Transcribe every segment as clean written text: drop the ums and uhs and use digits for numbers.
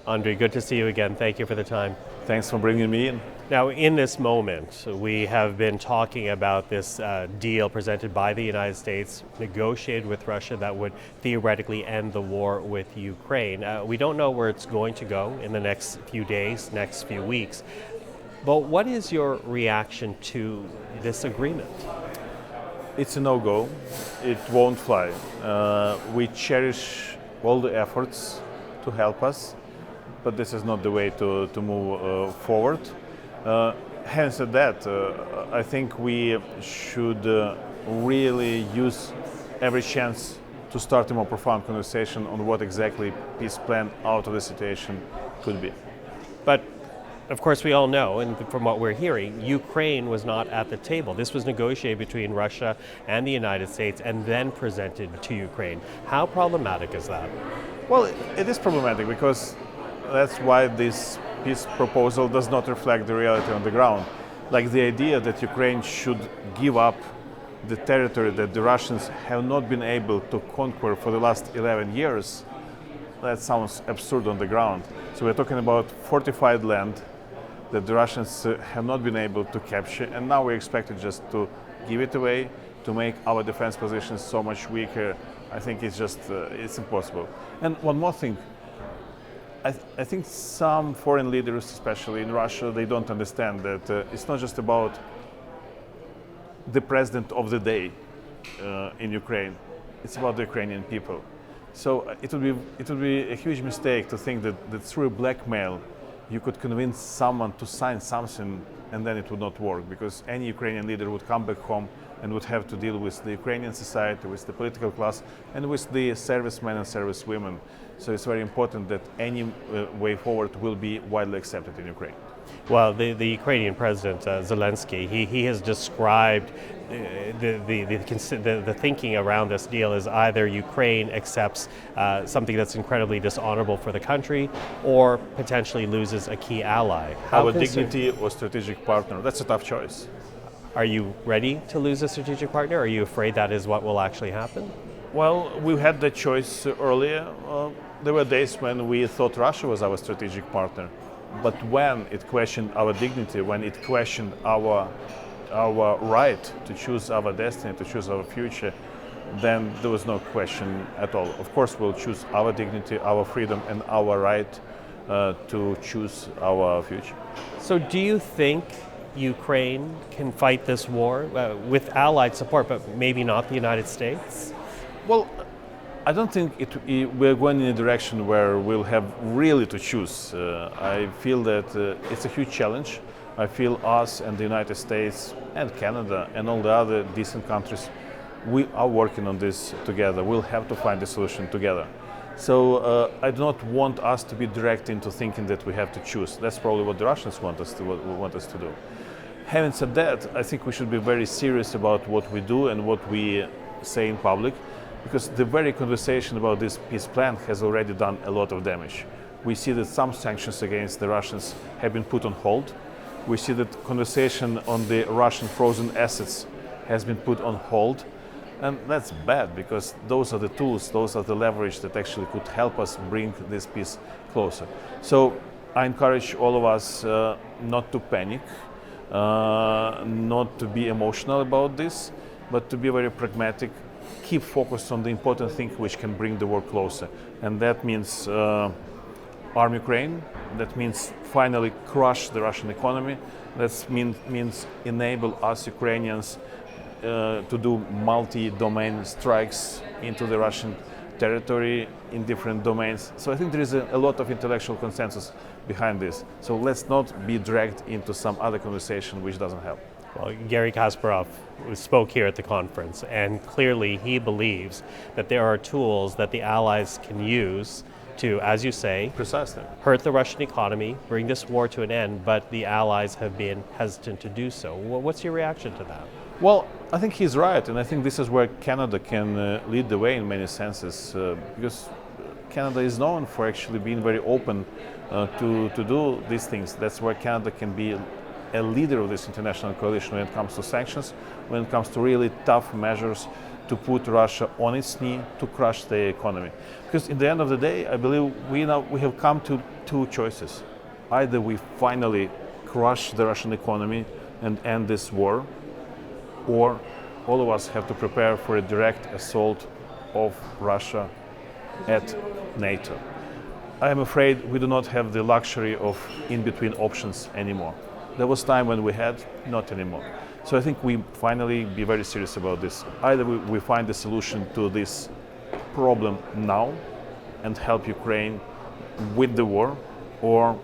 Andriy, good to see you again. Thank you for the time. Thanks for bringing me in. Now, in this moment, we have been talking about this deal presented by the United States, negotiated with Russia, that would theoretically end the war with Ukraine. We don't know where it's going to go in the next few days, next few weeks. But what is your reaction to this agreement? It's a no-go. It won't fly. We cherish all the efforts to help us, but this is not the way to move forward. Having said that, I think we should really use every chance to start a more profound conversation on what exactly peace plan out of the situation could be. But of course, we all know, and from what we're hearing, Ukraine was not at the table. This was negotiated between Russia and the United States and then presented to Ukraine. How problematic is that? Well, it is problematic because that's why this peace proposal does not reflect the reality on the ground. Like the idea that Ukraine should give up the territory that the Russians have not been able to conquer for the last 11 years, that sounds absurd on the ground. So we're talking about fortified land that the Russians have not been able to capture, and now we're expected just to give it away, to make our defense positions so much weaker. I think it's just, it's impossible. And one more thing, I think some foreign leaders, especially in Russia, they don't understand that it's not just about the president of the day in Ukraine, it's about the Ukrainian people. So it would be a huge mistake to think that through blackmail you could convince someone to sign something and then it would not work, because any Ukrainian leader would come back home and would have to deal with the Ukrainian society, with the political class, and with the servicemen and servicewomen. So it's very important that any way forward will be widely accepted in Ukraine. Well, the Ukrainian President Zelensky, he has described the thinking around this deal as either Ukraine accepts something that's incredibly dishonorable for the country, or potentially loses a key ally. Our dignity or strategic partner, that's a tough choice. Are you ready to lose a strategic partner? Are you afraid that is what will actually happen? Well, we had that choice earlier. There were days when we thought Russia was our strategic partner. But when it questioned our dignity, when it questioned our right to choose our destiny, to choose our future, then there was no question at all. Of course, we'll choose our dignity, our freedom, and our right to choose our future. So do you think Ukraine can fight this war with Allied support, but maybe not the United States? Well, I don't think we're going in a direction where we'll have really to choose. I feel that it's a huge challenge. I feel us and the United States and Canada and all the other decent countries, we are working on this together. We'll have to find a solution together. So I do not want us to be dragged into thinking that we have to choose. That's probably what the Russians want us to do. Having said that, I think we should be very serious about what we do and what we say in public, because the very conversation about this peace plan has already done a lot of damage. We see that some sanctions against the Russians have been put on hold. We see that conversation on the Russian frozen assets has been put on hold. And that's bad, because those are the tools, those are the leverage that actually could help us bring this peace closer. So I encourage all of us not to panic, not to be emotional about this, but to be very pragmatic. Keep focused on the important thing which can bring the war closer. And that means arm Ukraine, that means finally crush the Russian economy, that means enable us Ukrainians to do multi-domain strikes into the Russian territory in different domains. So I think there is a lot of intellectual consensus behind this. So let's not be dragged into some other conversation which doesn't help. Well, Garry Kasparov spoke here at the conference, and clearly he believes that there are tools that the Allies can use to, as you say, precisely hurt the Russian economy, bring this war to an end, but the Allies have been hesitant to do so. What's your reaction to that? Well, I think he's right, and I think this is where Canada can lead the way in many senses, because Canada is known for actually being very open to do these things. That's where Canada can be a leader of this international coalition when it comes to sanctions, when it comes to really tough measures to put Russia on its knee, to crush the economy. Because in the end of the day, I believe we have come to two choices. Either we finally crush the Russian economy and end this war, or all of us have to prepare for a direct assault of Russia at NATO. I am afraid we do not have the luxury of in-between options anymore. There was time when we had, not anymore. So I think we finally be very serious about this. Either we find a solution to this problem now and help Ukraine with the war, or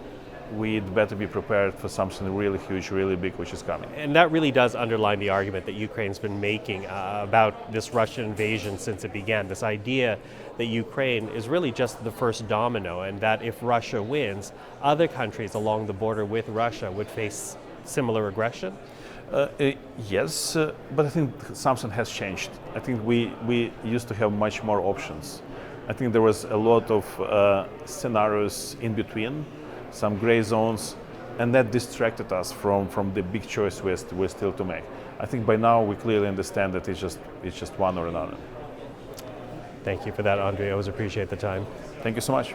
we'd better be prepared for something really huge, really big, which is coming. And that really does underline the argument that Ukraine's been making about this Russian invasion since it began. This idea that Ukraine is really just the first domino, and that if Russia wins, other countries along the border with Russia would face similar aggression? Yes, but I think something has changed. I think we used to have much more options. I think there was a lot of scenarios in between, some gray zones, and that distracted us from the big choice we're still to make. I think by now we clearly understand that it's just one or another. Thank you for that, Andriy. I always appreciate the time. Thank you so much.